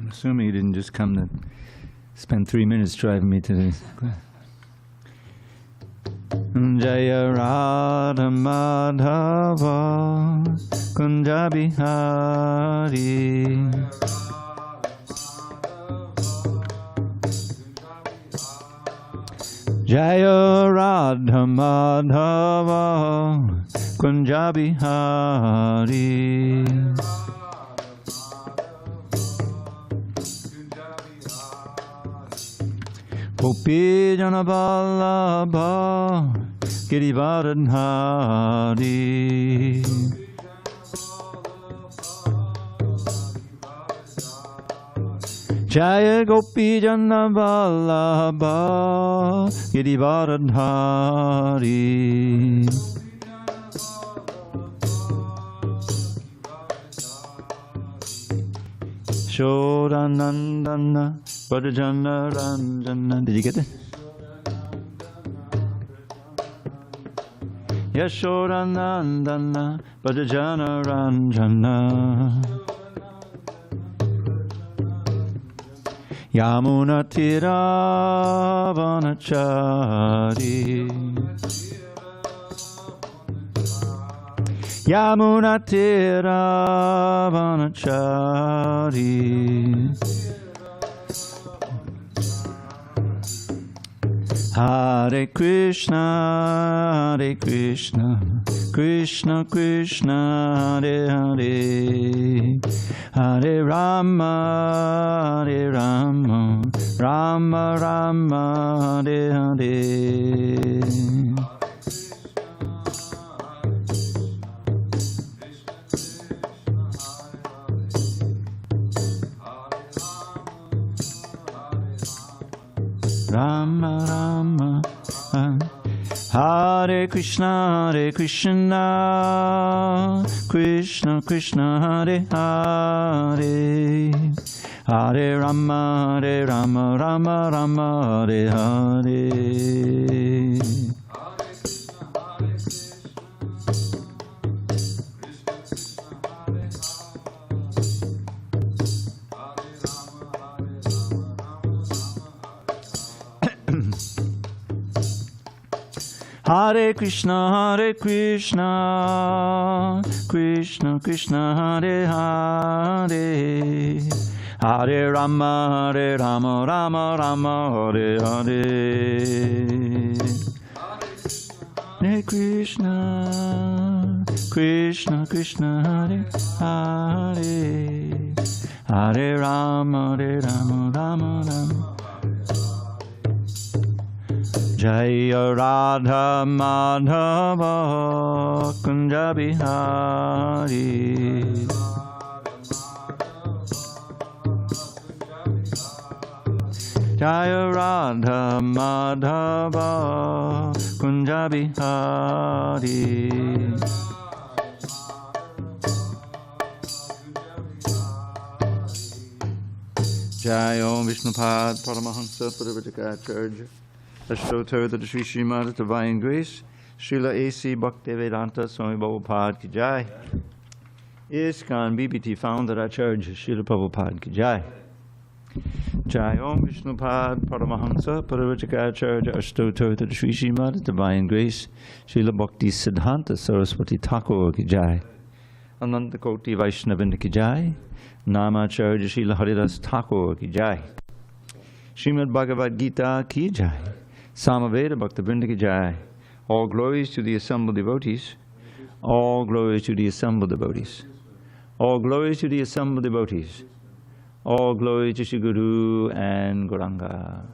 I'm assuming you didn't just come to spend 3 minutes driving me to this. Jaya Radha Madhava Kunja Bihari Jaya Radha Madhava Kunja Bihari Gopi Jana Vallabha Girivardhari Jaya Gopi Jana Vallabha Girivardhari Shodanandana Vajana Ranjana. Did you get it? Yashodanandana Vajana Ranjana Yamuna Tira Vanachari Yamuna Tira Vanachari Hare Krishna, Hare Krishna, Krishna Krishna, Hare Hare, Hare Rama, Hare Rama, Rama Rama, Hare Hare. Rama Rama Hare Krishna Krishna Krishna Hare Hare Hare Rama Rama Rama Hare Hare Hare Krishna, Krishna Krishna, Hare Hare, Hare Rama, Rama Rama, Hare Hare. Hare Krishna, Krishna Hare Hare, Hare Rama, Rama Rama. Jaya Radha Madhava Kunja Bihari Jaya Radha Madhava Kunja Bihari Jaya Om Vishnupad Paramahansa Purvajaka Ashtotar the Sri Srimad Divine Grace, Srila A.C. Bhaktivedanta Swami Prabhupada Ki Jai. ISKCON BBT founder Acharya Srila Prabhupada Ki Jai. Jai Om Vishnupad Paramahansa Paravajaka Ashtotar the Sri Srimad Divine Grace, Srila Bhakti Siddhanta Saraswati Thakur Ki Jai. Ananta Koti Vaishnavinda Ki Jai. Namacharya Srila Haridas Thakur Ki Jai. Srimad Bhagavad Gita Ki Jai. Samaveda Bhaktivinoda Ki Jai. All glories to the assembled devotees. All glories to the assembled devotees. All glories to the assembled devotees. All glories to Shri Guru and Gauranga.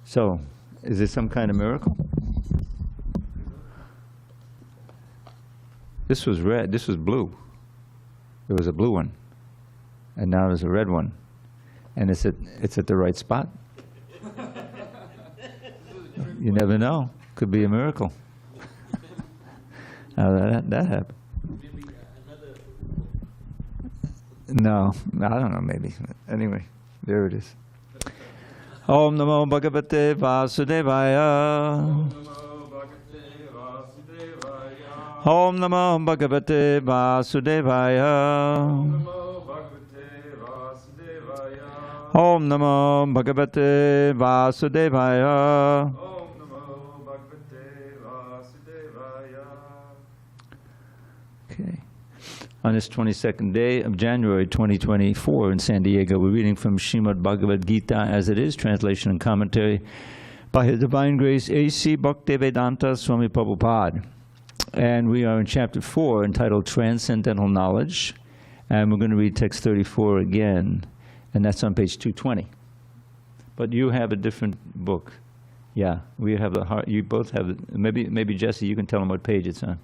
So, is this some kind of miracle? This was red, this was blue. There was a blue one. And now there's a red one. And it's at the right spot. You never know. Could be a miracle. How that happened. No, I don't know, maybe. Anyway, there it is. Om Namo Bhagavate Vasudevaya. Om Namo Bhagavate Vasudevaya. Om Namo Bhagavate Vasudevaya. Okay. On this 22nd day of January 2024 in San Diego, we're reading from Srimad Bhagavad Gita as it is, translation and commentary by His Divine Grace HG Dravida Swami Prabhupada. And we are in chapter 4 entitled Transcendental Knowledge. And we're going to read text 34 again. And that's on page 220. But you have a different book. Yeah, we have the heart. You both have it. Maybe Jesse, you can tell them what page it's on.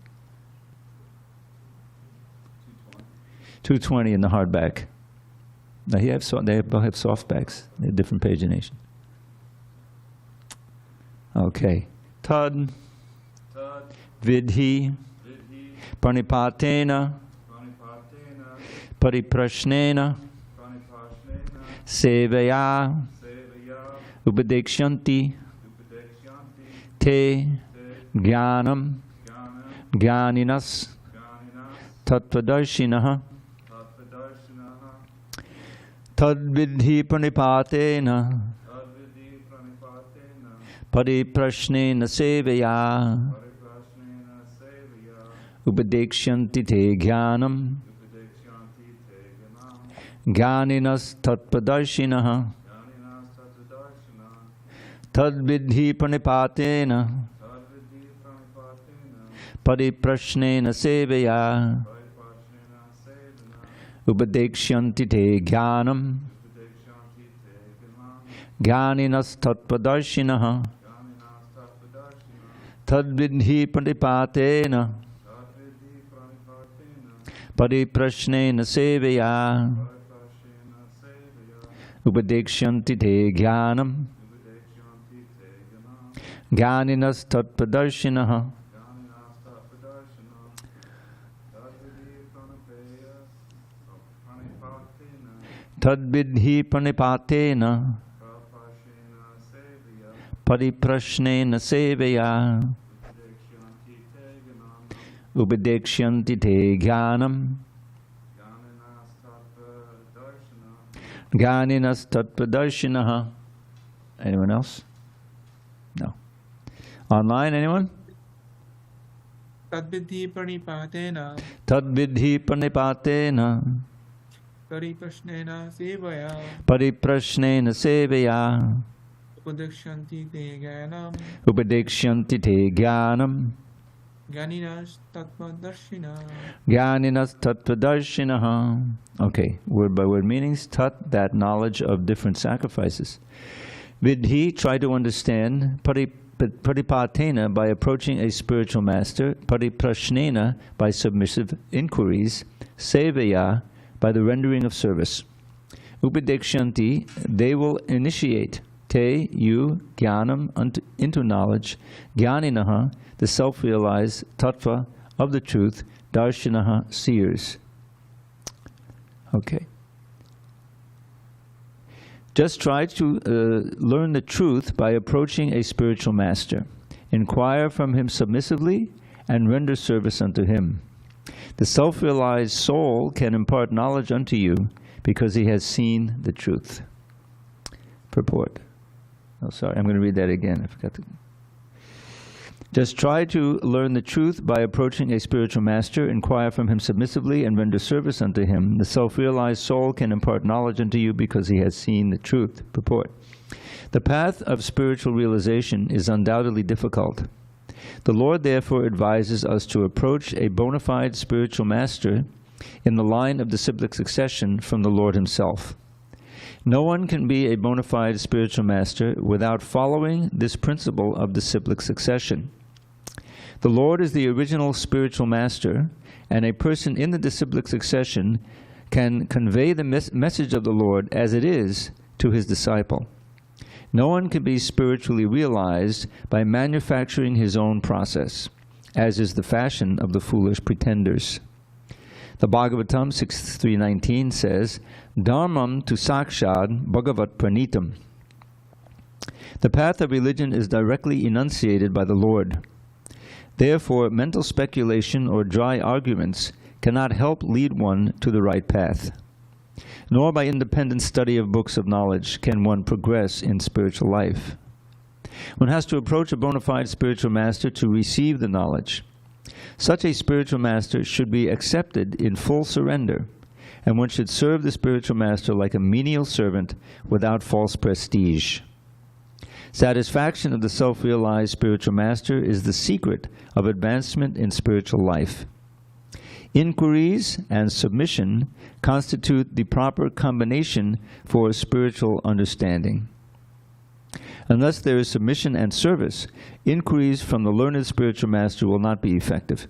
220 in the hardback. Now they both have softbacks. They have different pagination. Okay. Tad vidhi pranipatena pariprashnena sevaya upadekshanti te jnanam jnaninas tattvadarshinaha tadvidhi pranipatena pariprashnena sevaya upadekshanti te jnanam jnaninas tattvadarshinaha tadvidhi pranipatena pariprashnena sevaya upadekshanti te jnanam jnaninas tattvadarshinaha tadvidhi pranipatena pariprashnena sevaya upadekshanti te jnanam jnaninas tattvadarshinaha tadvidhi pranipatena pariprashnena sevaya upadekshanti te jnanam jnaninas tattvadarshinaha. Anyone else? No. Online, anyone? Tadvidhi pranipatena pariprashnena sevaya upadekshanti te jnanam jnaninas tattvadarshinaha. Okay, word by word meanings. Tat, that knowledge of different sacrifices. Vidhi, try to understand. Paripatena, by approaching a spiritual master. Pariprashnena, by submissive inquiries. Sevaya, by the rendering of service. Upadekshanti, they will initiate. Te, you, jnanam, into knowledge. Jnaninaha, the self-realized, tattva, of the truth. Darshinaha, seers. Okay. Just try to learn the truth by approaching a spiritual master. Inquire from him submissively and render service unto him. The self-realized soul can impart knowledge unto you because he has seen the truth. Purport. Oh, sorry, I'm going to read that again. I forgot to. Just try to learn the truth by approaching a spiritual master, inquire from him submissively, and render service unto him. The self-realized soul can impart knowledge unto you because he has seen the truth. Purport. The path of spiritual realization is undoubtedly difficult. The Lord therefore advises us to approach a bona fide spiritual master in the line of disciplic succession from the Lord himself. No one can be a bona fide spiritual master without following this principle of disciplic succession. The Lord is the original spiritual master, and a person in the disciplic succession can convey the message of the Lord as it is to his disciple. No one can be spiritually realized by manufacturing his own process, as is the fashion of the foolish pretenders. The Bhagavatam 6.3.19 says, Dharmam tu sakshad bhagavat pranitam. The path of religion is directly enunciated by the Lord. Therefore, mental speculation or dry arguments cannot help lead one to the right path. Nor by independent study of books of knowledge can one progress in spiritual life. One has to approach a bona fide spiritual master to receive the knowledge. Such a spiritual master should be accepted in full surrender, and one should serve the spiritual master like a menial servant without false prestige. Satisfaction of the self-realized spiritual master is the secret of advancement in spiritual life. Inquiries and submission constitute the proper combination for spiritual understanding. Unless there is submission and service, inquiries from the learned spiritual master will not be effective.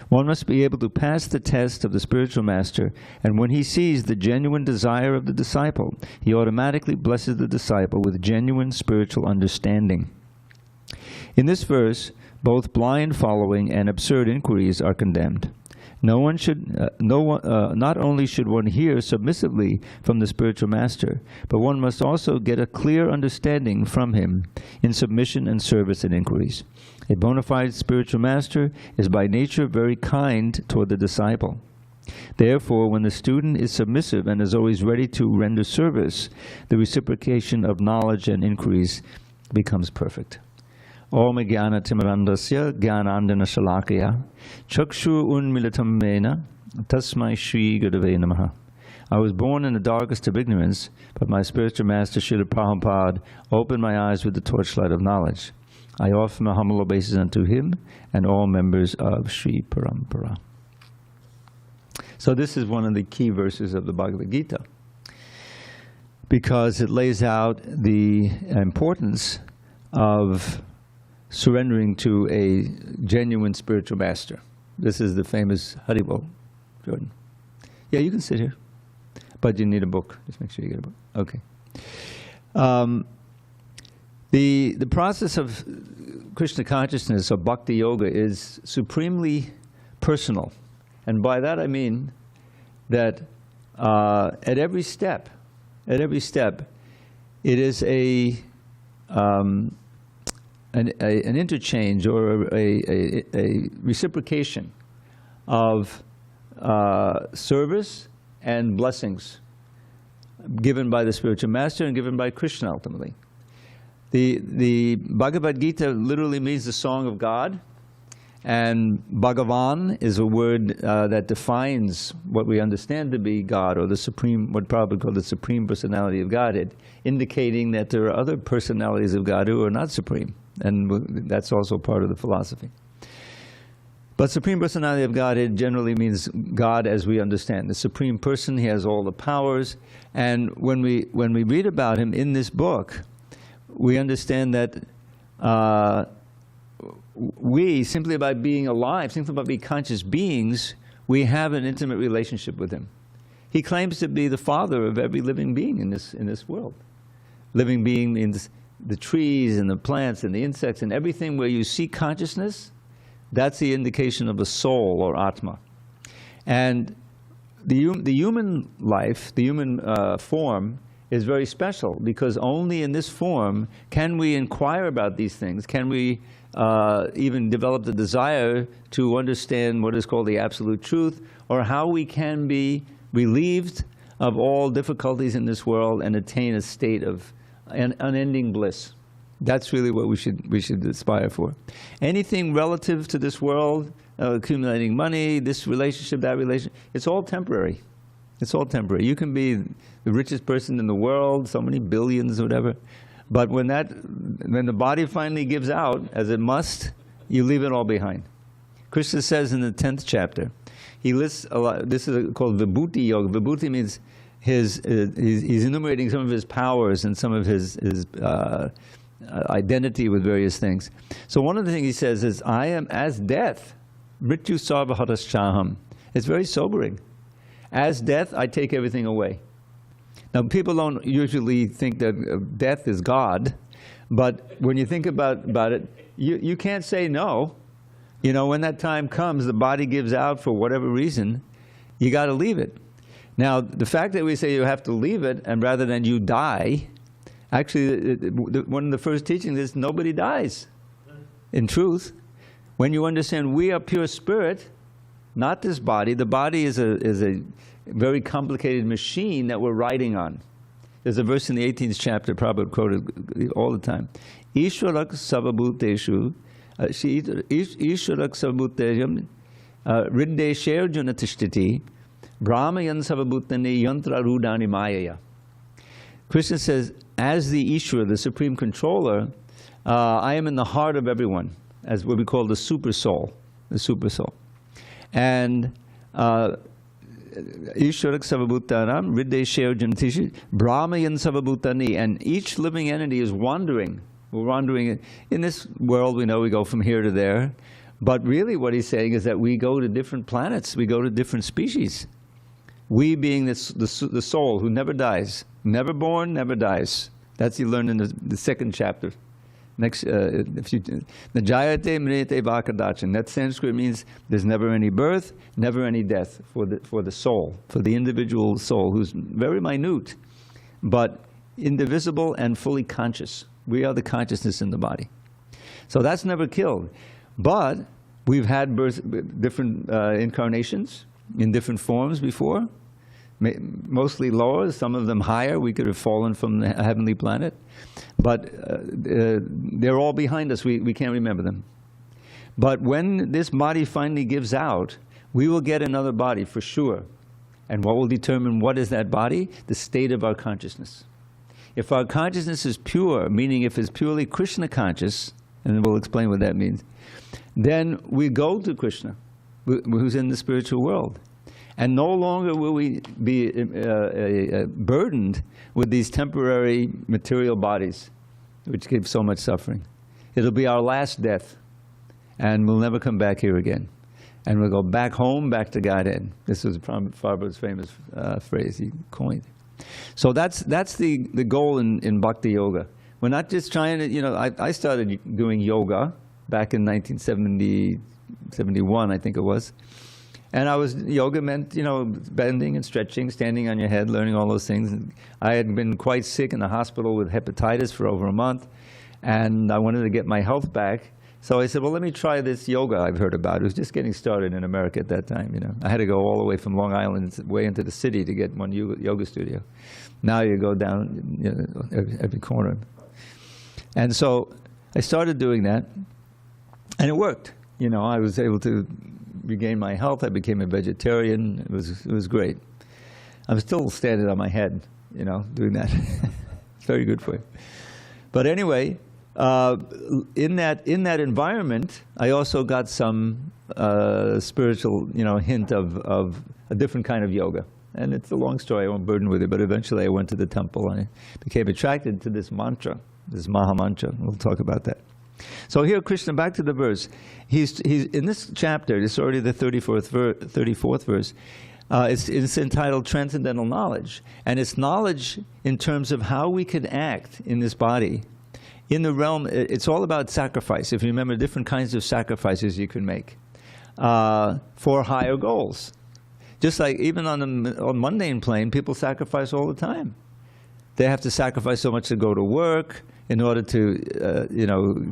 One must be able to pass the test of the spiritual master, and when he sees the genuine desire of the disciple, he automatically blesses the disciple with genuine spiritual understanding. In this verse, both blind following and absurd inquiries are condemned. Not only should one hear submissively from the spiritual master, but one must also get a clear understanding from him in submission and service and inquiries. A bona fide spiritual master is by nature very kind toward the disciple. Therefore, when the student is submissive and is always ready to render service, the reciprocation of knowledge and inquiries becomes perfect. Om Jnana Timirandasya Jnanandana Shalakaya Chakshu Unmilitam Mena Tasmai Shri Gurave Namaha. I was born in the darkest of ignorance, but my spiritual master Srila Prabhupada opened my eyes with the torchlight of knowledge. I offer my humble obeisance unto him and all members of Sri Parampara. So this is one of the key verses of the Bhagavad Gita, because it lays out the importance of surrendering to a genuine spiritual master. This is the famous Haribol, Jordan. Yeah, you can sit here, but you need a book. Just make sure you get a book. Okay. The process of Krishna consciousness, or bhakti yoga, is supremely personal. And by that I mean that at every step, it is an interchange or a reciprocation of service and blessings given by the spiritual master and given by Krishna ultimately. The Bhagavad Gita literally means the song of God, and Bhagavan is a word that defines what we understand to be God, or the supreme, what probably called the supreme personality of Godhead, indicating that there are other personalities of God who are not supreme, and that's also part of the philosophy. But supreme personality of Godhead generally means God as we understand. The supreme person, he has all the powers, and when we read about him in this book, we understand that we, simply by being alive, simply by being conscious beings, we have an intimate relationship with him. He claims to be the father of every living being in this world. Living being means the trees and the plants and the insects and everything where you see consciousness. That's the indication of a soul or Atma. And the human life, the human form, is very special, because only in this form can we inquire about these things, can we even develop the desire to understand what is called the absolute truth, or how we can be relieved of all difficulties in this world and attain a state of unending bliss. That's really what we should aspire for. Anything relative to this world, accumulating money, this relationship, that relationship, it's all temporary. It's all temporary. You can be the richest person in the world, so many billions or whatever, but when the body finally gives out, as it must, you leave it all behind. Krishna says in the 10th chapter, he lists a lot. This is called Vibhuti Yoga. Vibhuti means he's enumerating some of his powers and some of his identity with various things. So one of the things he says is, I am as death, mrityu sarvahataschaham. It's very sobering. As death, I take everything away. Now, people don't usually think that death is God, but when you think about it, you can't say no. You know, when that time comes, the body gives out for whatever reason, you got to leave it. Now, the fact that we say you have to leave it, and rather than you die, actually, one of the first teachings is nobody dies, in truth. When you understand we are pure spirit, not this body. The body is a very complicated machine that we're riding on. There's a verse in the 18th chapter, Prabhupada quoted all the time. Ishwarak savabhuteshu, Ishwarak savabhutejam, riddesher junatishtiti, brahmayan savabhutani yantra rudani mayaya. Krishna says, as the Ishwara, the Supreme Controller, I am in the heart of everyone, as what we call the super soul, the super soul. And Ishwarak savabhutanam, riddesher junatishtiti, brahmayan savabhutani, and each living entity is wandering. We're wandering in this world. We know we go from here to there, but really what he's saying is that we go to different planets, we go to different species. We being the soul who never dies, never born, never dies. That's you learn in the second chapter. Next, Najayate mrite vakadachan. That Sanskrit means there's never any birth, never any death for the soul, for the individual soul, who's very minute, but indivisible and fully conscious. We are the consciousness in the body. So that's never killed. But we've had different incarnations in different forms before, mostly lower, some of them higher. We could have fallen from the heavenly planet. But they're all behind us. We can't remember them. But when this body finally gives out, we will get another body for sure. And what will determine what is that body? The state of our consciousness. If our consciousness is pure, meaning if it's purely Krishna conscious, and we'll explain what that means, then we go to Krishna, who's in the spiritual world. And no longer will we be burdened with these temporary material bodies, which give so much suffering. It'll be our last death, and we'll never come back here again. And we'll go back home, back to Godhead. This was Prabhupada's famous phrase he coined. So that's the goal in Bhakti Yoga. We're not just trying to, I started doing yoga back in 1971, I think it was. And yoga meant, bending and stretching, standing on your head, learning all those things. And I had been quite sick in the hospital with hepatitis for over a month, and I wanted to get my health back. So I said, well, let me try this yoga I've heard about. It was just getting started in America at that time, I had to go all the way from Long Island way into the city to get one yoga studio. Now you go down every corner. And so I started doing that, and it worked. I was able to regain my health. I became a vegetarian. It was great. I'm still standing on my head, doing that. It's very good for you. But anyway, in that environment, I also got some spiritual, hint of a different kind of yoga. And it's a long story. I won't burden with it. But eventually, I went to the temple and I became attracted to this mantra, this Maha Mantra. We'll talk about that. So here, Krishna, back to the verse. He's in this chapter. It's already the 34th verse. It's entitled Transcendental Knowledge, and it's knowledge in terms of how we can act in this body. In the realm, it's all about sacrifice. If you remember, different kinds of sacrifices you can make for higher goals. Just like even on mundane plane, people sacrifice all the time. They have to sacrifice so much to go to work in order to,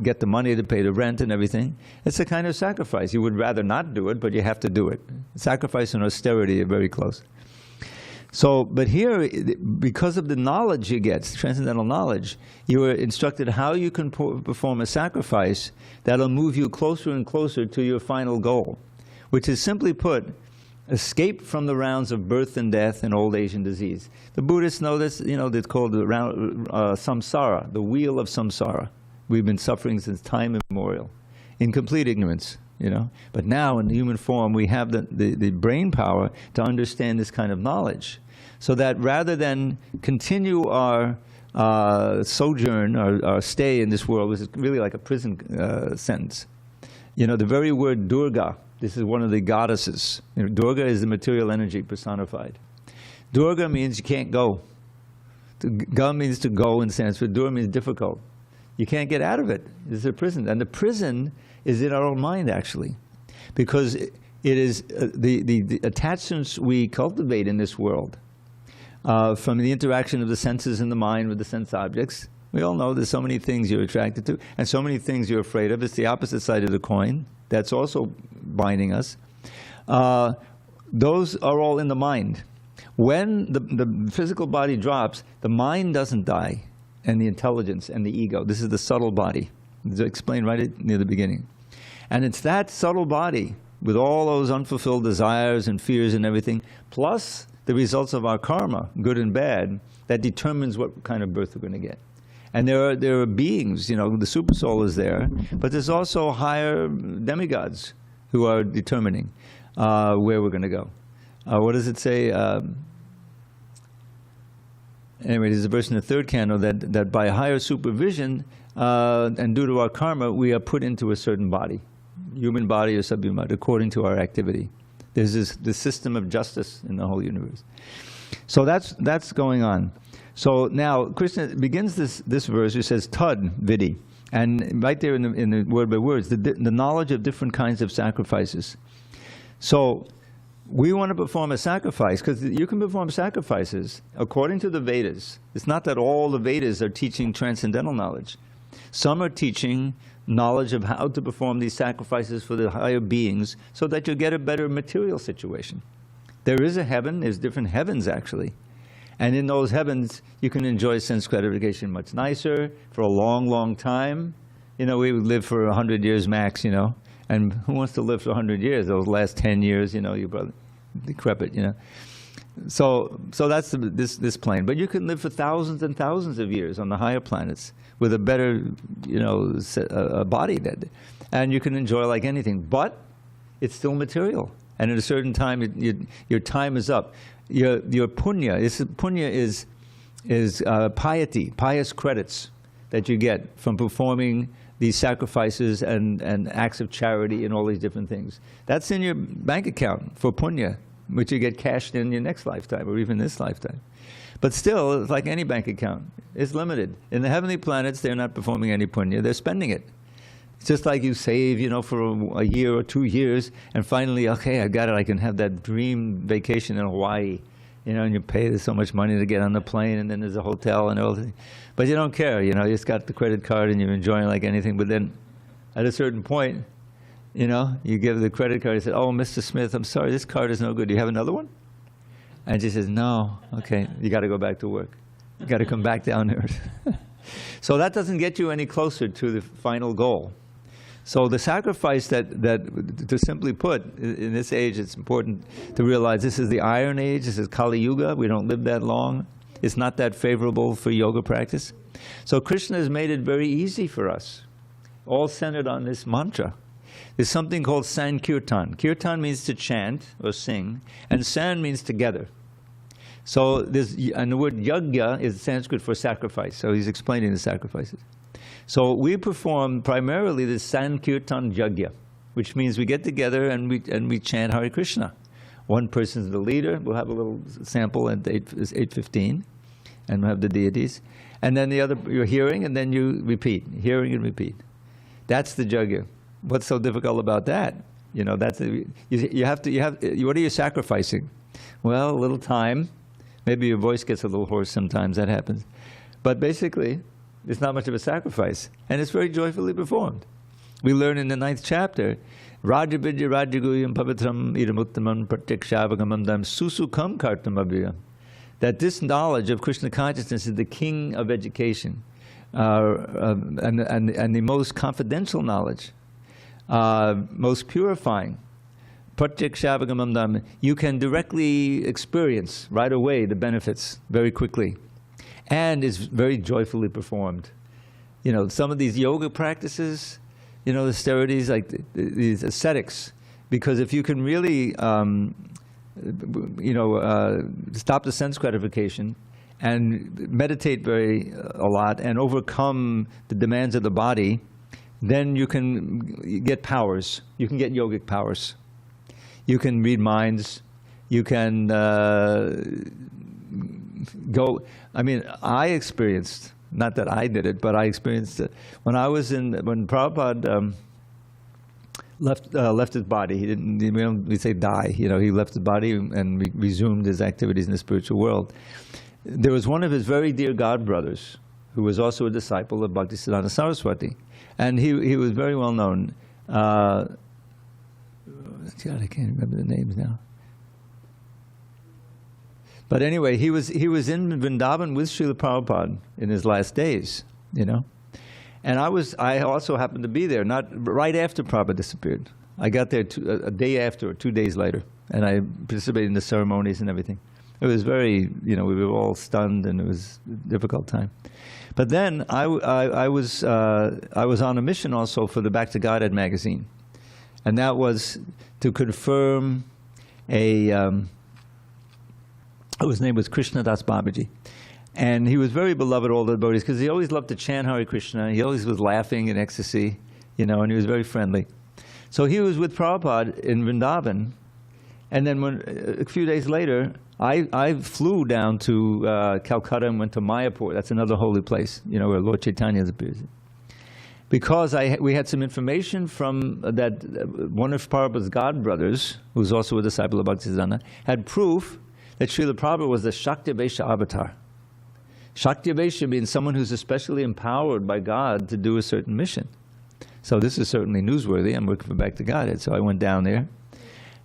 get the money to pay the rent and everything. It's a kind of sacrifice. You would rather not do it, but you have to do it. Sacrifice and austerity are very close. So, but here, because of the knowledge you get, transcendental knowledge, you are instructed how you can perform a sacrifice that'll move you closer and closer to your final goal, which is simply put, escape from the rounds of birth and death and old age and disease. The Buddhists know this, it's called the samsara, the wheel of samsara. We've been suffering since time immemorial, in complete ignorance, But now in the human form, we have the brain power to understand this kind of knowledge. So that rather than continue our sojourn, our stay in this world, which is really like a prison sentence. The very word Durga, this is one of the goddesses. Durga is the material energy personified. Durga means you can't go. Ga means to go in Sanskrit. Dur means difficult. You can't get out of it. It's a prison. And the prison is in our own mind, actually. Because it is the attachments we cultivate in this world from the interaction of the senses and the mind with the sense objects, We all know there's so many things you're attracted to and so many things you're afraid of. It's the opposite side of the coin. That's also binding us. Those are all in the mind. When the physical body drops, the mind doesn't die, and the intelligence and the ego. This is the subtle body. It's explained right near the beginning. And it's that subtle body with all those unfulfilled desires and fears and everything, plus the results of our karma, good and bad, that determines what kind of birth we're going to get. And there are beings, you know, the super soul is there, but there's also higher demigods who are determining where we're going to go. What does it say? Anyway, there's a verse in the third canto that by higher supervision and due to our karma, we are put into a certain body, human body or subhuman body, according to our activity. There's this system of justice in the whole universe. So that's going on. So now Krishna begins this verse which says tad vidi, and right there in the word by words, the knowledge of different kinds of sacrifices. So we want to perform a sacrifice because you can perform sacrifices according to the Vedas. It's not that all the Vedas are teaching transcendental knowledge. Some are teaching knowledge of how to perform these sacrifices for the higher beings so that you get a better material situation. There is a heaven, there's different heavens actually. And in those heavens, you can enjoy sense gratification much nicer for a long, long time. You know, we would live for 100 years max, you know. And who wants to live for 100 years? Those last 10 years, you know, you're probably decrepit, you know. So that's this plane. But you can live for thousands and thousands of years on the higher planets with a better, you know, a body. And you can enjoy like anything. But it's still material. And at a certain time, your time is up. Your punya, punya is piety, pious credits that you get from performing these sacrifices and acts of charity and all these different things. That's in your bank account for punya, which you get cashed in your next lifetime or even this lifetime. But still, it's like any bank account. It's limited. In the heavenly planets, they're not performing any punya. They're spending it. It's just like you save, you know, for a year or 2 years, and finally, okay, I got it. I can have that dream vacation in Hawaii, you know, and you pay so much money to get on the plane, and then there's a hotel and all that. But you don't care, you know. You just got the credit card and you're enjoying like anything. But then, at a certain point, you know, you give the credit card. You say, "Oh, Mr. Smith, I'm sorry, this card is no good. Do you have another one?" And she says, "No." Okay, you got to go back to work. You got to come back down to earth. So that doesn't get you any closer to the final goal. So the sacrifice that to simply put, in this age, it's important to realize this is the Iron Age, this is Kali Yuga, we don't live that long. It's not that favorable for yoga practice. So Krishna has made it very easy for us, all centered on this mantra. There's something called Sankirtan. Kirtan means to chant or sing, and San means together. So and the word yajna is Sanskrit for sacrifice, so he's explaining the sacrifices. So we perform primarily the Sankirtan Yajna, which means we get together and we chant Hare Krishna. One person's the leader. We'll have a little sample at 8:15, and we'll have the deities. And then the other, you're hearing, and then you repeat, hearing and repeat. That's the Yajna. What's so difficult about that? You know, that's what are you sacrificing? Well, a little time. Maybe your voice gets a little hoarse sometimes. That happens. But basically, it's not much of a sacrifice, and it's very joyfully performed. We learn in the 9th chapter, Rajabidya Rajaguyam Pavitram Idamuttamam Pratyakshavagamantam Susukam Kartamabhyam, that this knowledge of Krishna consciousness is the king of education, and the most confidential knowledge, most purifying. Pratyakshavagamantam, you can directly experience right away the benefits very quickly. And is very joyfully performed. You know, some of these yoga practices, you know, the austerities, like these ascetics, because if you can really, stop the sense gratification and meditate a lot and overcome the demands of the body, then you can get powers. You can get yogic powers. You can read minds. You can go. I mean, I experienced, not that I did it, but I experienced it when Prabhupada left his body. He didn't. We say die. You know, he left his body and resumed his activities in the spiritual world. There was one of his very dear godbrothers who was also a disciple of Bhaktisiddhanta Saraswati. And he was very well known. God, I can't remember the names now. But anyway, he was in Vrindavan with Srila Prabhupada in his last days, you know. And I also happened to be there, not right after Prabhupada disappeared. I got there a day after, or 2 days later, and I participated in the ceremonies and everything. It was very, you know, we were all stunned, and it was a difficult time. But then I was on a mission also for the Back to Godhead magazine, and that was to confirm his name was Krishna Das Babaji. And he was very beloved all the devotees because he always loved to chant Hare Krishna. He always was laughing in ecstasy, you know, and he was very friendly. So he was with Prabhupada in Vrindavan, and then a few days later, I flew down to Calcutta and went to Mayapur. That's another holy place, you know, where Lord Chaitanya appears. Because we had some information from that one of Prabhupada's godbrothers, who was also a disciple of Bhaktisiddhanta, had proof that Srila Prabhupada was the Shaktavesha avatar. Shaktavesha means someone who's especially empowered by God to do a certain mission. So this is certainly newsworthy. I'm working for Back to Godhead, so I went down there.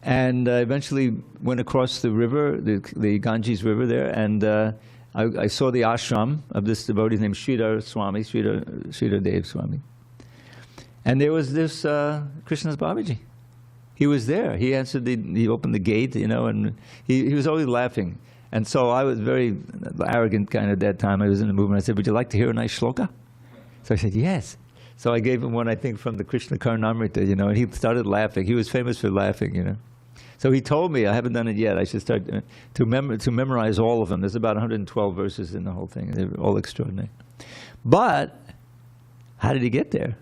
And eventually went across the river, the Ganges River there, and I saw the ashram of this devotee named Sridhar Dev Swami. And there was this Krishnadas Babaji. He was there. He opened the gate, you know, and he was always laughing. And so I was very arrogant kind of at that time. I was in the movement. I said, would you like to hear a nice shloka? So I said, yes. So I gave him one, I think, from the Krishna Karnamrita, you know, and he started laughing. He was famous for laughing, you know. So he told me, I haven't done it yet, I should start to memorize all of them. There's about 112 verses in the whole thing. They're all extraordinary. But how did he get there?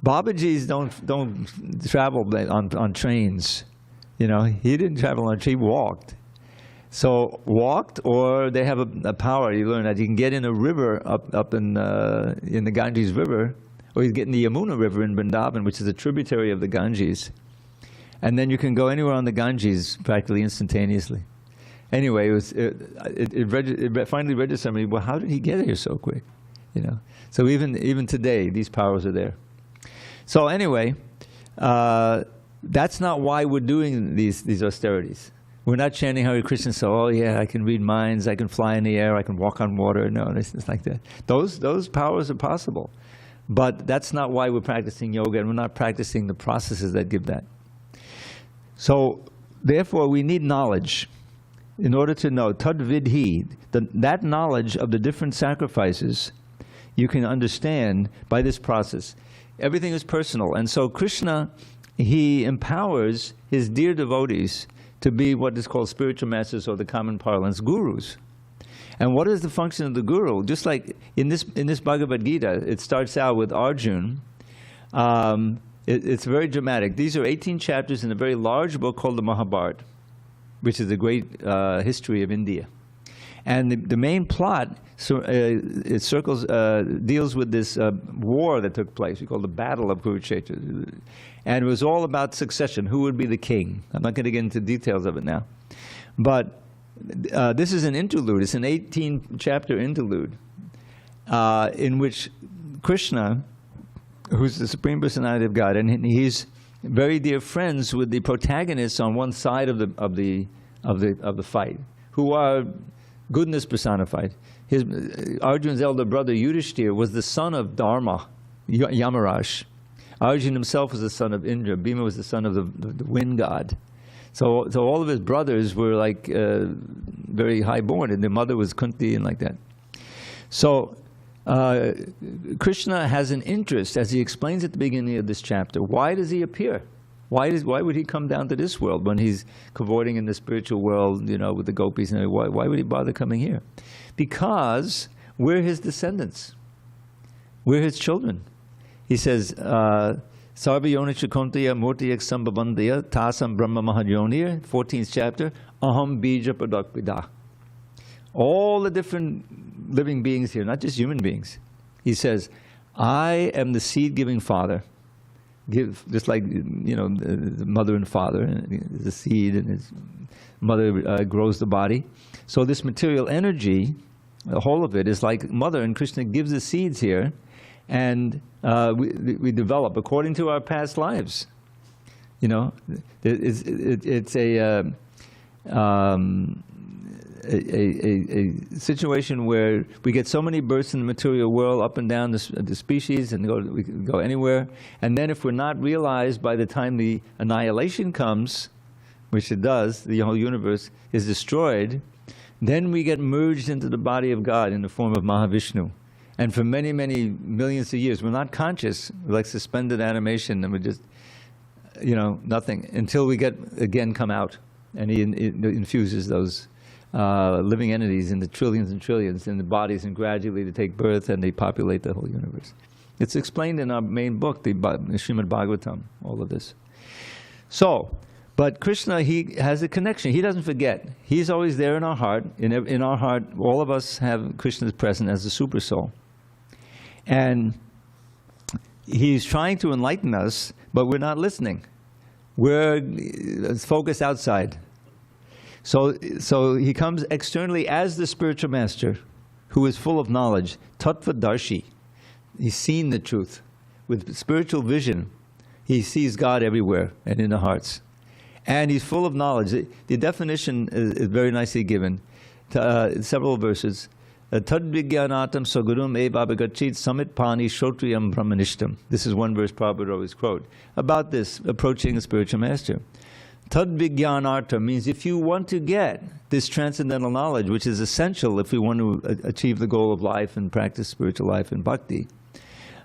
Babajis don't travel on trains. You know, he didn't travel on a train, he walked. So walked, or they have a power. You learn that you can get in a river up in the Ganges River, or you get in the Yamuna River in Vrindavan, which is a tributary of the Ganges. And then you can go anywhere on the Ganges practically instantaneously. Anyway, it finally registered me, well, how did he get here so quick? You know, so even today, these powers are there. So anyway, that's not why we're doing these austerities. We're not chanting Hare Krishna, so, oh yeah, I can read minds, I can fly in the air, I can walk on water. No, it's like that. Those powers are possible. But that's not why we're practicing yoga, and we're not practicing the processes that give that. So, therefore, we need knowledge in order to know. Tad vidhi, that knowledge of the different sacrifices, you can understand by this process. Everything is personal. And so Krishna, he empowers his dear devotees to be what is called spiritual masters, or the common parlance, gurus. And what is the function of the guru? Just like in this Bhagavad Gita, it starts out with Arjuna. It's very dramatic. These are 18 chapters in a very large book called the Mahabharata, which is the great history of India. And the main plot deals with this war that took place. We call the Battle of Kurukshetra. And it was all about succession. Who would be the king? I'm not going to get into details of it now. But this is an interlude. It's an 18-chapter interlude in which Krishna, who's the Supreme Personality of God, and he's very dear friends with the protagonists on one side of the fight, who are goodness personified. Arjuna's elder brother Yudhishthira was the son of Dharma, Yamaraj. Arjuna himself was the son of Indra. Bhima was the son of the wind god. So all of his brothers were like very high-born, and their mother was Kunti and like that. So Krishna has an interest, as he explains at the beginning of this chapter. Why does he appear? Why would he come down to this world when he's cavorting in the spiritual world, you know, with the gopis? And why would he bother coming here? Because we're his descendants. We're his children. He says, Sarva yoni chakontiya murtiyak sambhavandiya tasam brahma mahayonir, 14th chapter, aham bija pradakvida. All the different living beings here, not just human beings. He says, I am the seed-giving father. Just like, you know, the mother and father, the seed, and his mother grows the body. So this material energy, the whole of it is like mother, and Krishna gives the seeds here, and we develop according to our past lives. You know, it's a situation where we get so many births in the material world, up and down the species, and we can go anywhere. And then if we're not realized by the time the annihilation comes, which it does, the whole universe is destroyed, then we get merged into the body of God in the form of Mahavishnu. And for many, many millions of years, we're not conscious. We're like suspended animation, and we're just, you know, nothing, until we again come out. And he infuses those living entities into trillions and trillions in the bodies, and gradually they take birth and they populate the whole universe. It's explained in our main book, the Srimad Bhagavatam, all of this. So, but Krishna, he has a connection. He doesn't forget. He's always there in our heart. In our heart, all of us have Krishna present as the super soul. And he's trying to enlighten us, but we're not listening. We're focused outside. So he comes externally as the spiritual master, who is full of knowledge, tattvadarshi. He's seen the truth. With spiritual vision, he sees God everywhere and in the hearts. And he's full of knowledge. The definition is very nicely given. Several verses. Tad vigyanatam sagurum e bhagavadgita samit pani shotriyam brahmanishtam. This is one verse Prabhupada always quote about this, approaching a spiritual master. Tad vijnanarta means if you want to get this transcendental knowledge, which is essential if we want to achieve the goal of life and practice spiritual life and bhakti,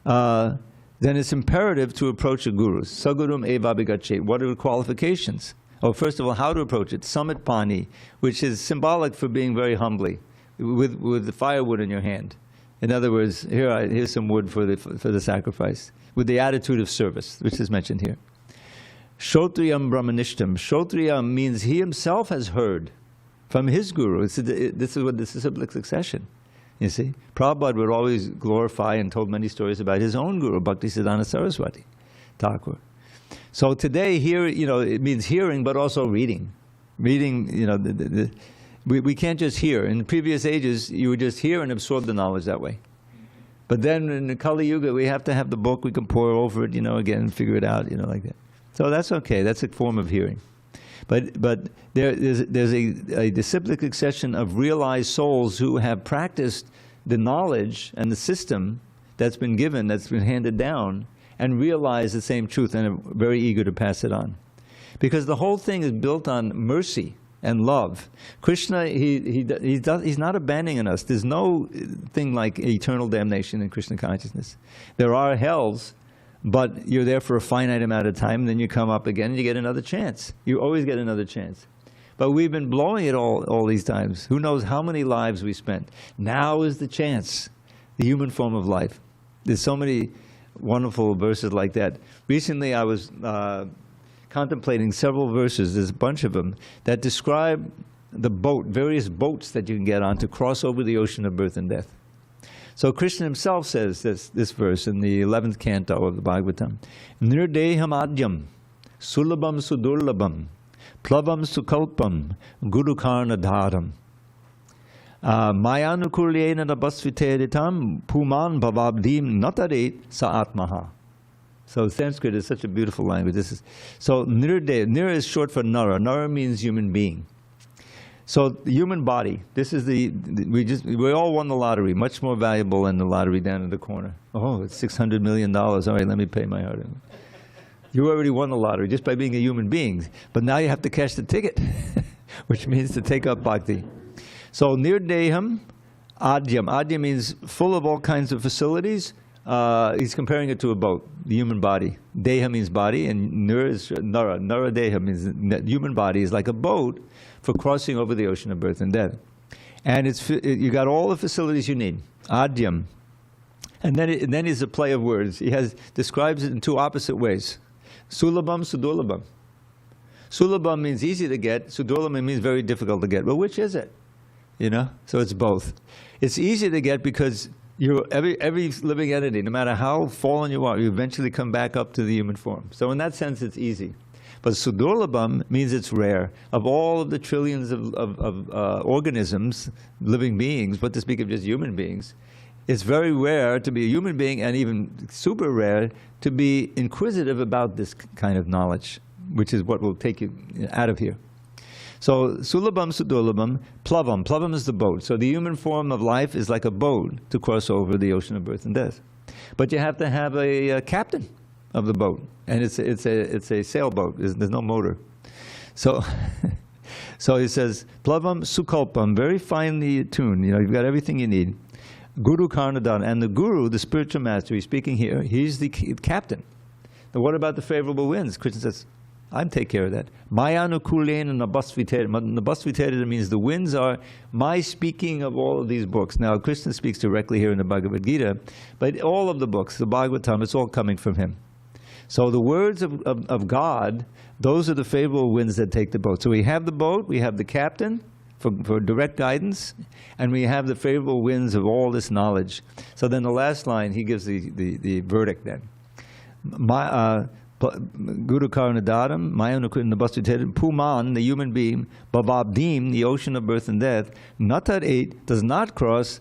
then it's imperative to approach a guru. Sagurum e bhagavadgita. What are the qualifications? Oh, first of all, how to approach it. Samit pani, which is symbolic for being very humbly, with the firewood in your hand. In other words, here's some wood for the sacrifice, with the attitude of service, which is mentioned here. Shotriyam brahmanishtam. Shotriyam means he himself has heard from his guru. This is what the disciplic succession. You see, Prabhupada would always glorify and told many stories about his own guru, Bhaktisiddhanta Saraswati Thakur. So today, here, you know, it means hearing, but also reading. Reading, you know, we can't just hear. In the previous ages, you would just hear and absorb the knowledge that way. But then in the Kali Yuga, we have to have the book. We can pour over it, you know, again, and figure it out, you know, like that. So that's okay. That's a form of hearing. But there's a disciplic succession of realized souls who have practiced the knowledge and the system that's been given, that's been handed down, and realize the same truth and are very eager to pass it on. Because the whole thing is built on mercy and love. Krishna, he's not abandoning us. There's no thing like eternal damnation in Krishna consciousness. There are hells, but you're there for a finite amount of time, then you come up again and you get another chance. You always get another chance. But we've been blowing it all these times. Who knows how many lives we spent. Now is the chance, the human form of life. There's so many wonderful verses like that. Recently I was contemplating several verses, there's a bunch of them, that describe the various boats that you can get on to cross over the ocean of birth and death. So Krishna himself says this verse in the 11th canto of the Bhagavatam. Nirdeham adyam, sulabam sudurlabam, plavam sukalpam, gurukarna dharam. Mayanukulyena nabasviteditam, puman bhavabdim nataret sa atmaha. So Sanskrit is such a beautiful language. So Nir is short for Nara. Nara means human being. So the human body, this is we all won the lottery, much more valuable than the lottery down in the corner. Oh, it's $600 million. All right, let me pay my heart. You already won the lottery just by being a human being. But now you have to cash the ticket, which means to take up bhakti. So nirdeham adyam. Adyam means full of all kinds of facilities. He's comparing it to a boat, the human body. Deha means body, and nara is nara. Nara deha means that human body is like a boat for crossing over the ocean of birth and death. And you got all the facilities you need. Adyam. And then is a play of words. He describes it in two opposite ways. Sulabam, sudurlabam. Sulabam means easy to get. Sudurlabam means very difficult to get. Well, which is it? You know? So it's both. It's easy to get because every living entity, no matter how fallen you are, you eventually come back up to the human form. So in that sense, it's easy. But sudurlabham means it's rare. Of all of the trillions of organisms, living beings, but to speak of just human beings, it's very rare to be a human being, and even super rare to be inquisitive about this kind of knowledge, which is what will take you out of here. So, sulabham, sudurlabham, plavam. Plavam is the boat. So the human form of life is like a boat to cross over the ocean of birth and death. But you have to have a captain of the boat, and it's a sailboat. There's no motor. So, so he says, plavam sukalpam, very finely tuned. You know, you've got everything you need. Guru Karnadan, and the guru, the spiritual master, he's speaking here, he's the captain. Now what about the favorable winds? Krishna says, I take care of that. Mayanu kulen and nabasvitera means the winds are my speaking of all of these books. Now Krishna speaks directly here in the Bhagavad Gita, but all of the books, the Bhagavatam, it's all coming from him. So the words of God, those are the favorable winds that take the boat. So we have the boat, we have the captain, for direct guidance, and we have the favorable winds of all this knowledge. So then the last line, he gives the verdict then. Guru Karnadaram, Mayanukun Nabastutedam, Puman, the human being, Bhavabdim, the ocean of birth and death, Natar 8 does not cross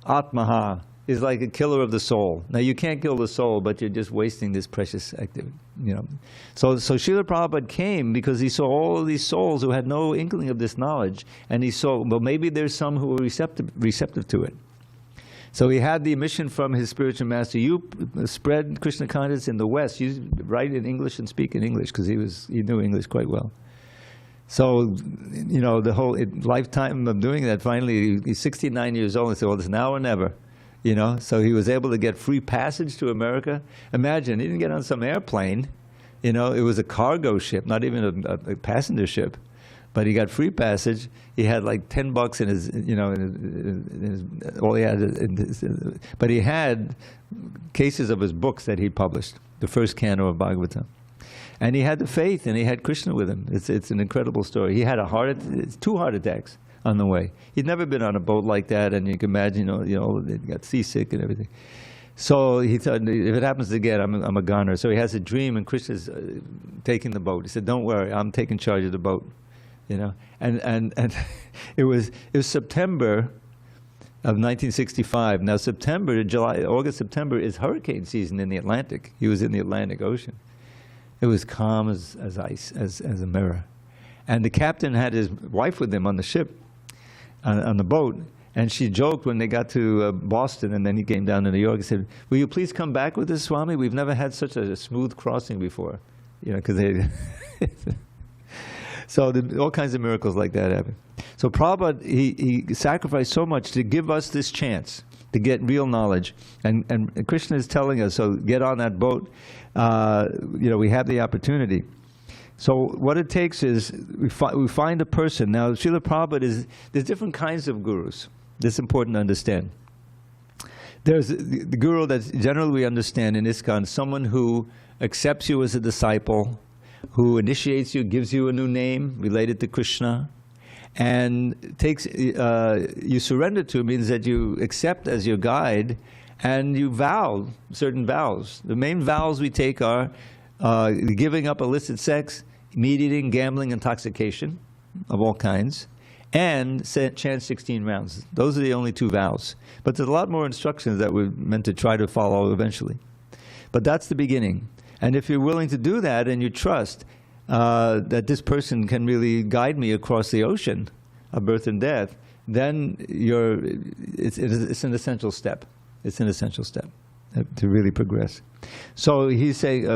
Atmaha, is like a killer of the soul. Now you can't kill the soul, but you're just wasting this precious activity. You know. So Srila Prabhupada came because he saw all of these souls who had no inkling of this knowledge, and he saw, well, maybe there's some who were receptive to it. So he had the mission from his spiritual master, you spread Krishna consciousness in the West, you write in English and speak in English, because he knew English quite well. So, you know, the whole lifetime of doing that, finally he's 69 years old, and said, well, it's now or never. You know, so he was able to get free passage to America. Imagine, he didn't get on some airplane. You know, it was a cargo ship, not even a passenger ship. But he got free passage. He had like $10 in his, you know, in his, all he had. But he had cases of his books that he published, the first canto of Bhagavatam. And he had the faith, and he had Krishna with him. It's an incredible story. He had two heart attacks on the way. He'd never been on a boat like that, and you can imagine, you know, he got seasick and everything. So he thought, if it happens again, I'm a goner. So he has a dream, and Krishna's taking the boat. He said, don't worry, I'm taking charge of the boat. You know, and it was September of 1965. Now September to July, August, September is hurricane season in the Atlantic. He was in the Atlantic Ocean. It was calm as ice, as a mirror. And the captain had his wife with him on the ship, on the boat, and she joked when they got to Boston, and then he came down to New York and said, will you please come back with us, Swami? We've never had such a smooth crossing before. You know, because they... So all kinds of miracles like that happen. So Prabhupada, he sacrificed so much to give us this chance to get real knowledge. And Krishna is telling us, so get on that boat. You know, we have the opportunity. So what it takes is we find a person. Now, Srila Prabhupada there's different kinds of gurus. This is important to understand. There's the guru that generally we understand in ISKCON, someone who accepts you as a disciple, who initiates you, gives you a new name related to Krishna, and takes you surrender to means that you accept as your guide, and you vow certain vows. The main vows we take are giving up illicit sex, meat eating, gambling, intoxication of all kinds, and chant 16 rounds. Those are the only two vows. But there's a lot more instructions that we're meant to try to follow eventually. But that's the beginning. And if you're willing to do that and you trust that this person can really guide me across the ocean of birth and death, then it's an essential step. It's an essential step to really progress. So he's saying,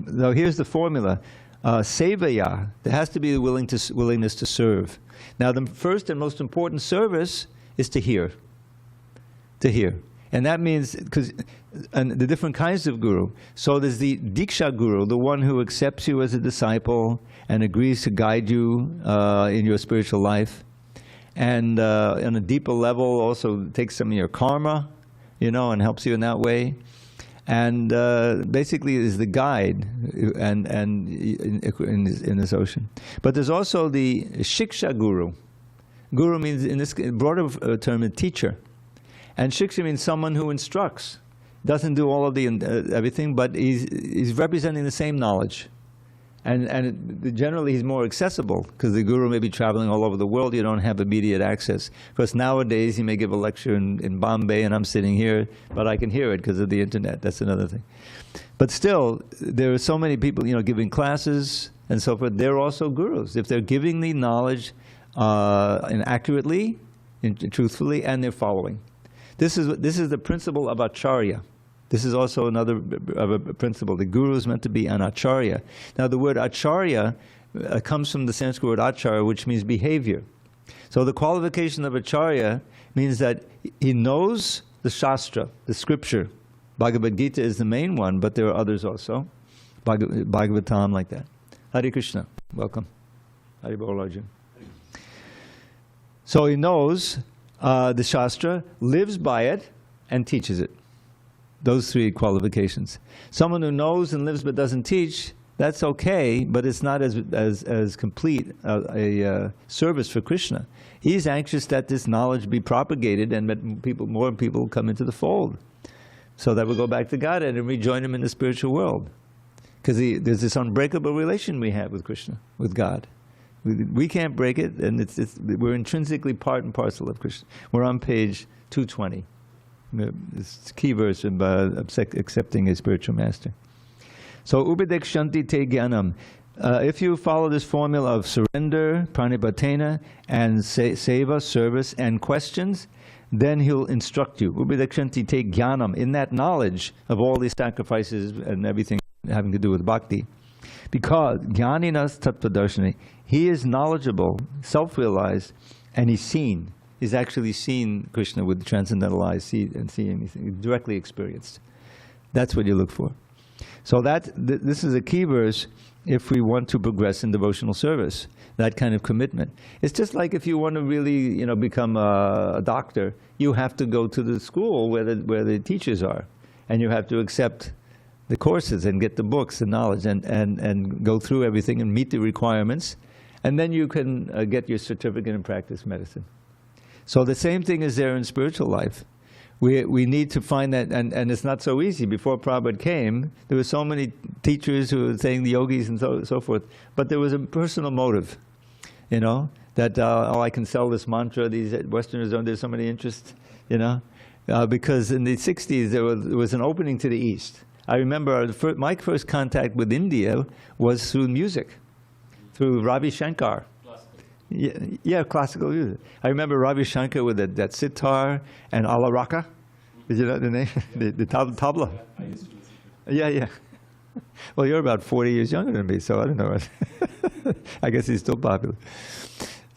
now here's the formula. Sevaya, there has to be the willingness to serve. Now the first and most important service is to hear. To hear. And that means, and the different kinds of guru. So there's the Diksha guru, the one who accepts you as a disciple and agrees to guide you in your spiritual life. And on a deeper level also takes some of your karma, you know, and helps you in that way. And basically is the guide and in this ocean. But there's also the Shiksha guru. Guru means, in this broader term, a teacher. And Shiksha means someone who instructs. Doesn't do all of the everything, but he's representing the same knowledge. Generally he's more accessible because the guru may be traveling all over the world. You don't have immediate access. Because nowadays he may give a lecture in Bombay and I'm sitting here, but I can hear it because of the internet. That's another thing. But still, there are so many people, giving classes and so forth. They're also gurus. If they're giving the knowledge and accurately, truthfully, and they're following. This is the principle of acharya. This is also another principle. The guru is meant to be an acharya. Now the word acharya comes from the Sanskrit word acharya, which means behavior. So the qualification of acharya means that he knows the shastra, the scripture. Bhagavad Gita is the main one, but there are others also. Bhagavatam, like that. Hare Krishna, welcome. Hare Bol Arjun. So he knows the shastra, lives by it, and teaches it. Those three qualifications. Someone who knows and lives but doesn't teach, that's okay, but it's not as complete a service for Krishna. He's anxious that this knowledge be propagated and that more people come into the fold, so that we'll go back to Godhead and rejoin Him in the spiritual world. Because there's this unbreakable relation we have with Krishna, with God. We can't break it, and we're intrinsically part and parcel of Krishna. We're on page 220. It's a key verse about accepting a spiritual master. So, upadekshanti te jnanam. If you follow this formula of surrender, pranipatena, and seva, service, and questions, then he'll instruct you. Upadekshanti te jnanam, in that knowledge of all these sacrifices and everything having to do with bhakti. Because jnaninas tattvadarshani, he is knowledgeable, self-realized, and he's seen. He's actually seen Krishna with transcendental eyes, seeing anything, directly experienced. That's what you look for. So this is a key verse if we want to progress in devotional service, that kind of commitment. It's just like if you want to really, become a doctor, you have to go to the school where the teachers are, and you have to accept the courses and get the books and knowledge and go through everything and meet the requirements, and then you can get your certificate in practice medicine. So the same thing is there in spiritual life. We need to find that, and it's not so easy. Before Prabhupada came, there were so many teachers who were saying the yogis and so forth, but there was a personal motive, that, I can sell this mantra, these Westerners don't, there's so many interests, because in the 60s there was an opening to the East. I remember my first contact with India was through music, through Ravi Shankar. Yeah, classical music. I remember Ravi Shankar with that sitar and alaraka. Did you know the name? the tabla. Yeah. Well, you're about 40 years younger than me, so I don't know. I guess he's still popular.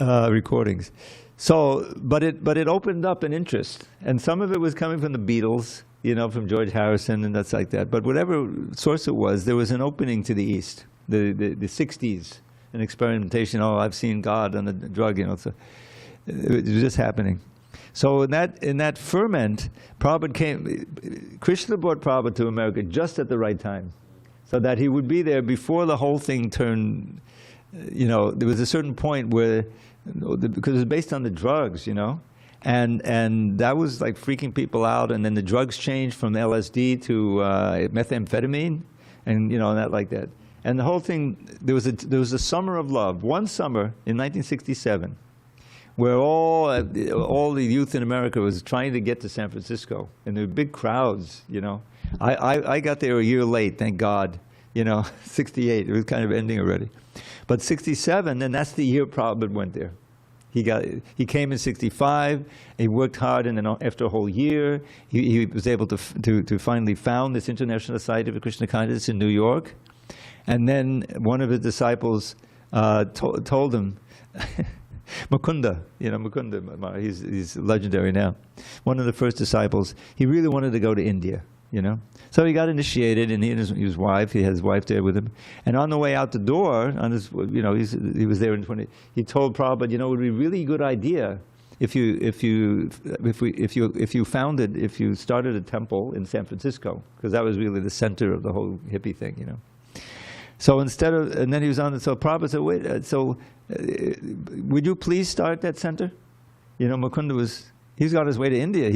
Recordings. So, but it opened up an interest, and some of it was coming from the Beatles, from George Harrison and that's like that. But whatever source it was, there was an opening to the East, the 60s. An experimentation. I've seen God on a drug, so it was just happening. So in that ferment, Prabhupada came. Krishna brought Prabhupada to America just at the right time, so that he would be there before the whole thing turned. There was a certain point where, because it was based on the drugs, and that was like freaking people out. And then the drugs changed from LSD to methamphetamine, and that like that. And the whole thing, there was a summer of love, one summer in 1967, where all the youth in America was trying to get to San Francisco, and there were big crowds. I got there a year late, thank God. 68, it was kind of ending already, but 67, and that's the year Prabhupada went there. He came in 65. He worked hard, and then after a whole year, he was able to finally found this International Society for Krishna Consciousness in New York. And then one of his disciples told him, Mukunda, Mukunda, he's legendary now. One of the first disciples, he really wanted to go to India, So he got initiated, and he and his wife, he had his wife there with him. And on the way out the door, on his, he was there in 20. He told Prabhupada, it would be a really good idea if you started a temple in San Francisco, because that was really the center of the whole hippie thing, So and then he was on, so Prabhupada said, wait, would you please start that center? Mukunda he's on his way to India.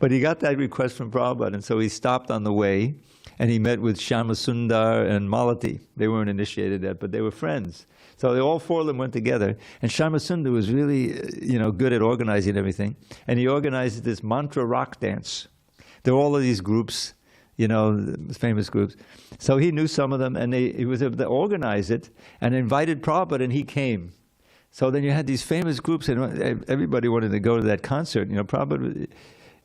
But he got that request from Prabhupada, and so he stopped on the way, and he met with Shyama Sundar and Malati. They weren't initiated yet, but they were friends. So all four of them went together, and Shyama Sundar was really, good at organizing everything, and he organized this mantra rock dance. There were all of these groups, famous groups. So he knew some of them, and he was able to organize it, and invited Prabhupada, and he came. So then you had these famous groups, and everybody wanted to go to that concert. Prabhupada,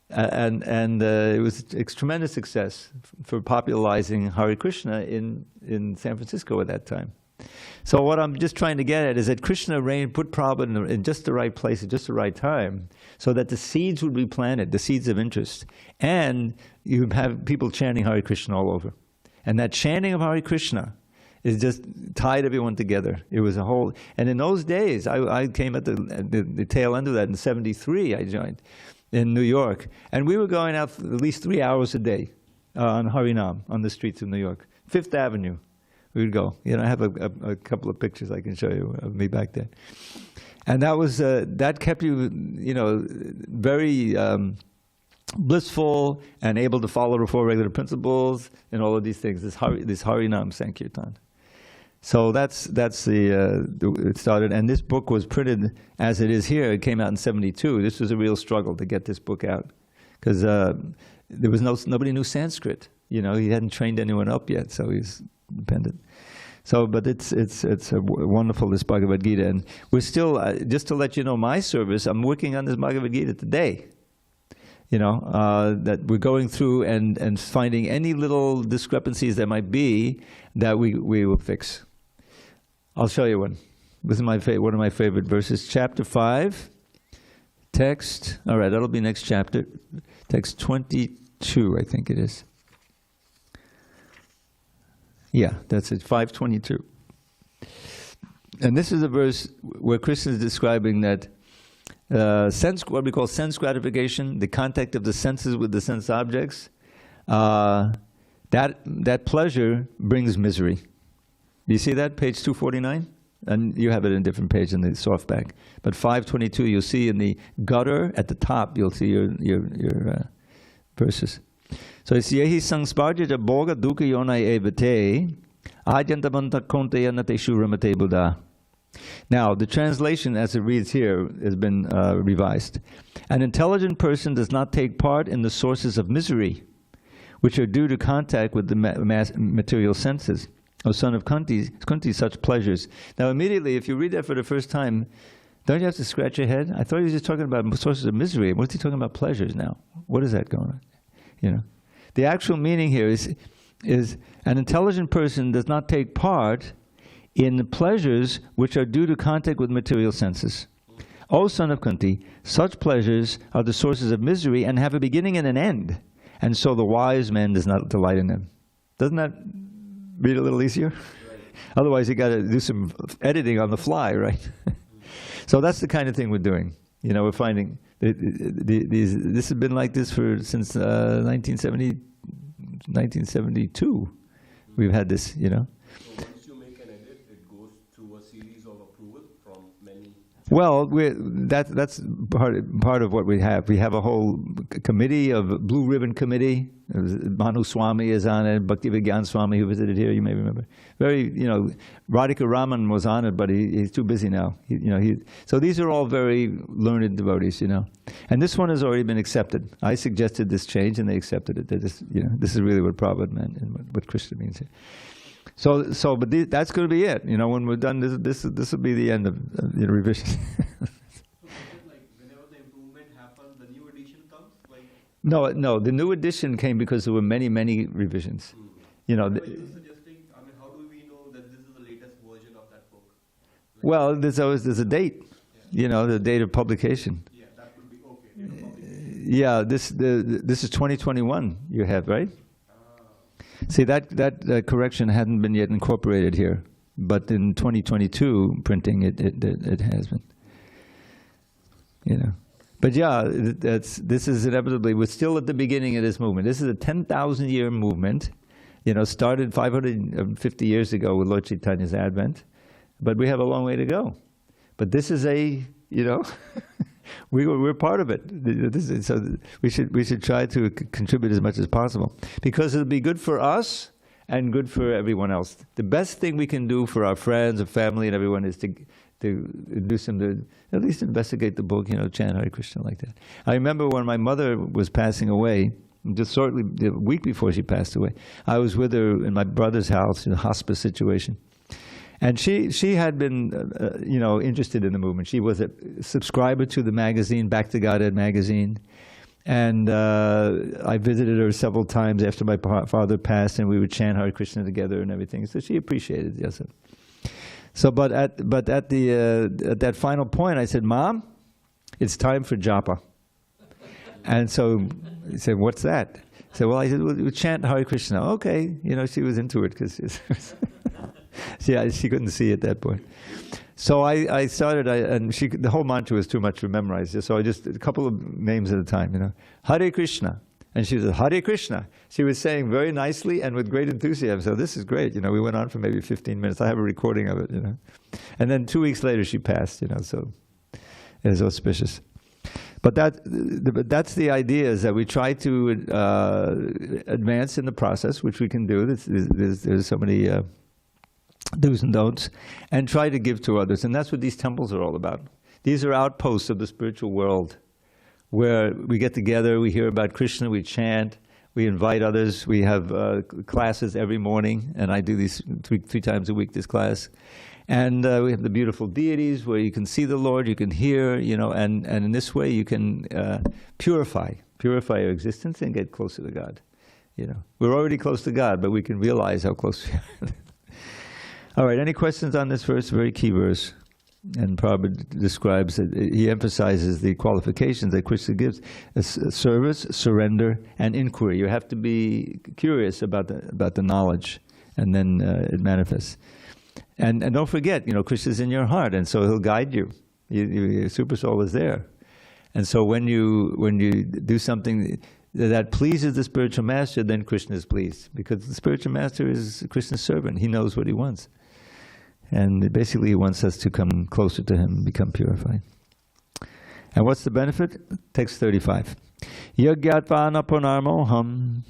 and it was a tremendous success for popularizing Hare Krishna in San Francisco at that time. So what I'm just trying to get at is that Krishna put Prabhupada in just the right place at just the right time, so that the seeds would be planted, the seeds of interest, and you have people chanting Hare Krishna all over, and that chanting of Hare Krishna is just tied everyone together. It was a whole, and in those days, I came at the tail end of that in '73. I joined in New York, and we were going out at least 3 hours a day on Harinam on the streets of New York, Fifth Avenue. We would go. I have a couple of pictures I can show you of me back then. And that was that kept you, very blissful and able to follow the four regular principles and all of these things. This Harinam Sankirtan. So that's it started. And this book was printed as it is here. It came out in '72. This was a real struggle to get this book out, because there was nobody knew Sanskrit. He hadn't trained anyone up yet, so he's dependent. So, but it's a wonderful, this Bhagavad Gita, and we're still, just to let you know, my service, I'm working on this Bhagavad Gita today. That we're going through and finding any little discrepancies there might be that we will fix. I'll show you one. This is one of my favorite verses, chapter 5, text. All right, that'll be next chapter, text 22, I think it is. Yeah, that's it, 522. And this is a verse where Krishna is describing that what we call sense gratification, the contact of the senses with the sense objects, that pleasure brings misery. Do you see that, page 249? And you have it in a different page in the softback. But 522, you'll see in the gutter at the top, you'll see your verses. So it's yehi sangsparjita boga dukkha yonai evate ajantamanta konteya nateshu ramate buddha. Now, the translation as it reads here has been revised. An intelligent person does not take part in the sources of misery, which are due to contact with the material senses. O son of Kunti, such pleasures. Now, immediately, if you read that for the first time, don't you have to scratch your head? I thought he was just talking about sources of misery. What's he talking about pleasures now? What is that going on? The actual meaning here is an intelligent person does not take part in the pleasures which are due to contact with material senses. O son of Kunti, such pleasures are the sources of misery and have a beginning and an end, and so the wise man does not delight in them. Doesn't that read a little easier? Right. Otherwise you got to do some editing on the fly, right? So that's the kind of thing we're doing. We're finding this has been like this since 1972. We've had this, So once you make an edit, it goes through a series of approval from many. Well, that's part of what we have. We have a whole committee of Blue Ribbon Committee. Manu Swami is on it. Bhaktivedanta Swami, who visited here, you may remember. Very, Radhika Raman was on it, but he's too busy now. So these are all very learned devotees, And this one has already been accepted. I suggested this change, and they accepted it. This is really what Prabhupada meant and what Krishna means here. But that's going to be it. When we're done, this will be the end of revision. So whenever the improvement happens, the new edition comes? No, the new edition came because there were many, many revisions. Are you suggesting, how do we know that this is the latest version of that book? Well, there's a date, the date of publication. Yeah, that would be okay. Yeah, this is 2021 you have, right? See, that correction hadn't been yet incorporated here, but in 2022 printing it has been. But yeah, this is inevitably, we're still at the beginning of this movement. This is a 10,000-year movement, started 550 years ago with Lord Chaitanya's advent, but we have a long way to go. But this is we're part of it. So we should try to contribute as much as possible, because it'll be good for us and good for everyone else. The best thing we can do for our friends and family and everyone is to induce them to at least investigate the book, chant Hare Krishna like that. I remember when my mother was passing away, just shortly, a week before she passed away, I was with her in my brother's house in a hospice situation. And she had been, interested in the movement. She was a subscriber to the magazine, Back to Godhead magazine. And I visited her several times after my father passed, and we would chant Hare Krishna together and everything. So she appreciated it, yes. So, but at that final point, I said, "Mom, it's time for japa." And so he said, "What's that?" I said, "Well," I said, "we'll chant Hare Krishna." Okay, she was into it because she couldn't see at that point. So I started, and the whole mantra was too much to memorize. So I just a couple of names at a time. Hare Krishna. And she said, "Hare Krishna." She was saying very nicely and with great enthusiasm. So this is great. We went on for maybe 15 minutes. I have a recording of it. And then 2 weeks later she passed. So it was auspicious. But that's the idea, is that we try to advance in the process, which we can do. There's so many do's and don'ts, and try to give to others. And that's what these temples are all about. These are outposts of the spiritual world, where we get together, we hear about Krishna, we chant, we invite others, we have classes every morning, and I do these three times a week, this class. And we have the beautiful deities where you can see the Lord, you can hear, and in this way you can purify your existence and get closer to God. We're already close to God, but we can realize how close we are. All right, any questions on this verse? Very key verse. And Prabhupada describes it, he emphasizes the qualifications that Krishna gives: service, surrender, and inquiry. You have to be curious about the knowledge, and then it manifests. And don't forget, Krishna's in your heart, and so he'll guide you. Your super soul is there. And so when you do something that pleases the spiritual master, then Krishna is pleased, because the spiritual master is Krishna's servant. He knows what he wants. And basically he wants us to come closer to him and become purified. And what's the benefit? Text 35. Yagyatvana punarmoham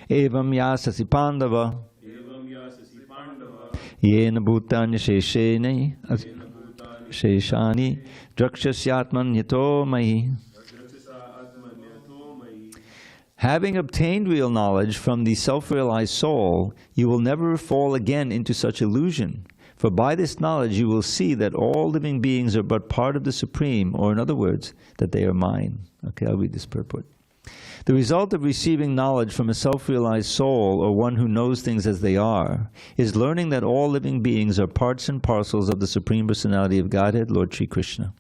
evam yasasi pandava yena bhutanya sheshani drakshasyatman yato mahi. Having obtained real knowledge from the self-realized soul, you will never fall again into such illusion. For by this knowledge you will see that all living beings are but part of the Supreme, or in other words, that they are mine. Okay, I'll read this purport. The result of receiving knowledge from a self-realized soul, or one who knows things as they are, is learning that all living beings are parts and parcels of the Supreme Personality of Godhead, Lord Sri Krishna.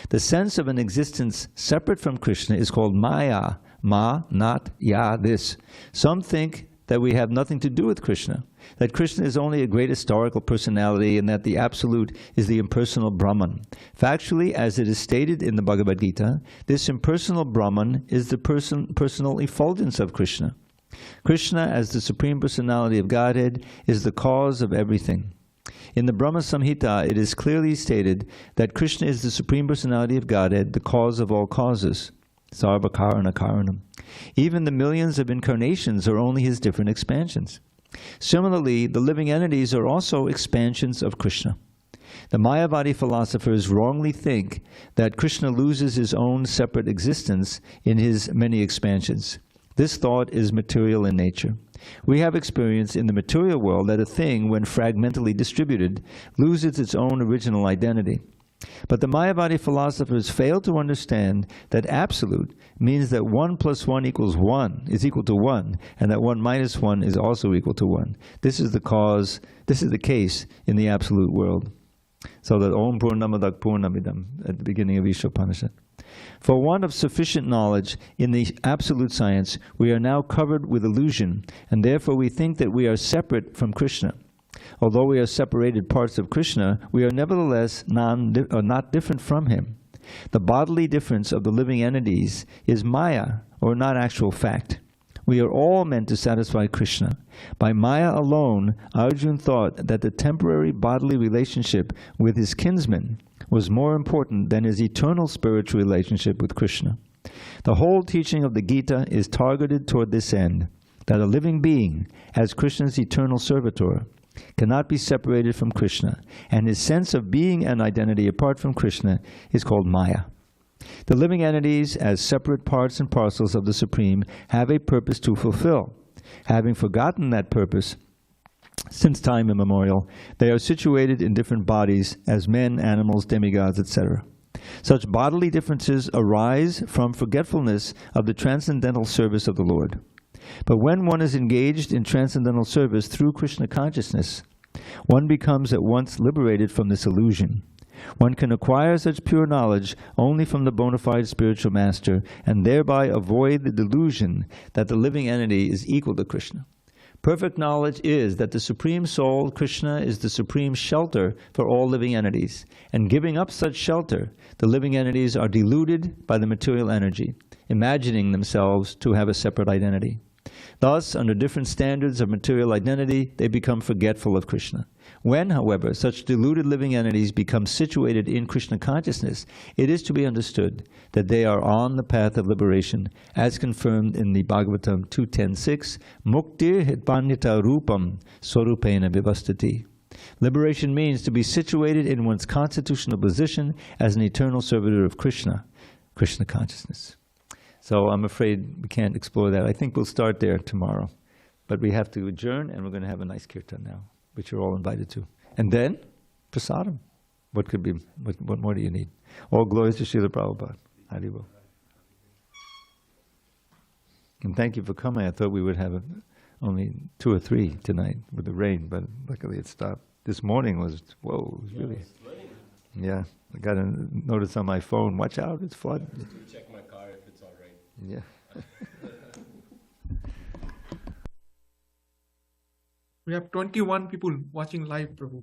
The sense of an existence separate from Krishna is called Maya. Ma, not, ya, this. Some think that we have nothing to do with Krishna, that Krishna is only a great historical personality, and that the Absolute is the impersonal Brahman. Factually, as it is stated in the Bhagavad Gita, this impersonal Brahman is the personal effulgence of Krishna. Krishna, as the Supreme Personality of Godhead, is the cause of everything. In the Brahma Samhita, it is clearly stated that Krishna is the Supreme Personality of Godhead, the cause of all causes. Sarva Karana Karanam. Even the millions of incarnations are only his different expansions. Similarly, the living entities are also expansions of Krishna. The Mayavadi philosophers wrongly think that Krishna loses his own separate existence in his many expansions. This thought is material in nature. We have experienced in the material world that a thing, when fragmentally distributed, loses its own original identity. But the Mayavadi philosophers fail to understand that absolute means that 1 + 1 = 1 is equal to 1, and that 1 - 1 is also equal to 1. This is the case in the absolute world. So that Om Purnamadak Purnamidam at the beginning of Ishopanishad. For want of sufficient knowledge in the absolute science, we are now covered with illusion, and therefore we think that we are separate from Krishna. Although we are separated parts of Krishna, we are nevertheless not different from him. The bodily difference of the living entities is Maya, or not actual fact. we are all meant to satisfy Krishna. By Maya alone, Arjuna thought that the temporary bodily relationship with his kinsman was more important than his eternal spiritual relationship with Krishna. The whole teaching of the Gita is targeted toward this end, that a living being, as Krishna's eternal servitor, cannot be separated from Krishna, and his sense of being and identity apart from Krishna is called Maya. The living entities, as separate parts and parcels of the Supreme, have a purpose to fulfill. Having forgotten that purpose, since time immemorial, they are situated in different bodies as men, animals, demigods, etc. Such bodily differences arise from forgetfulness of the transcendental service of the Lord. But when one is engaged in transcendental service through Krishna consciousness, one becomes at once liberated from this illusion. One can acquire such pure knowledge only from the bona fide spiritual master, and thereby avoid the delusion that the living entity is equal to Krishna. Perfect knowledge is that the Supreme Soul, Krishna, is the supreme shelter for all living entities. And giving up such shelter, the living entities are deluded by the material energy, imagining themselves to have a separate identity. Thus, under different standards of material identity, they become forgetful of Krishna. When, however, such deluded living entities become situated in Krishna consciousness, it is to be understood that they are on the path of liberation, as confirmed in the Bhagavatam 2.10.6, Muktir hitpanyata rupam swarupena vivastati. Liberation means to be situated in one's constitutional position as an eternal servitor of Krishna, Krishna consciousness. So I'm afraid we can't explore that. I think we'll start there tomorrow. But we have to adjourn, and we're going to have a nice kirtan now, which you're all invited to. And then, prasadam. What more do you need? All glories to Srila Prabhupada. Haribo. And thank you for coming. I thought we would have only 2 or 3 tonight with the rain, but luckily it stopped. This morning was, whoa, it was really. Yeah, I got a notice on my phone, watch out, it's flooding. Check my car if it's all right. Yeah. We have 21 people watching live, Prabhu.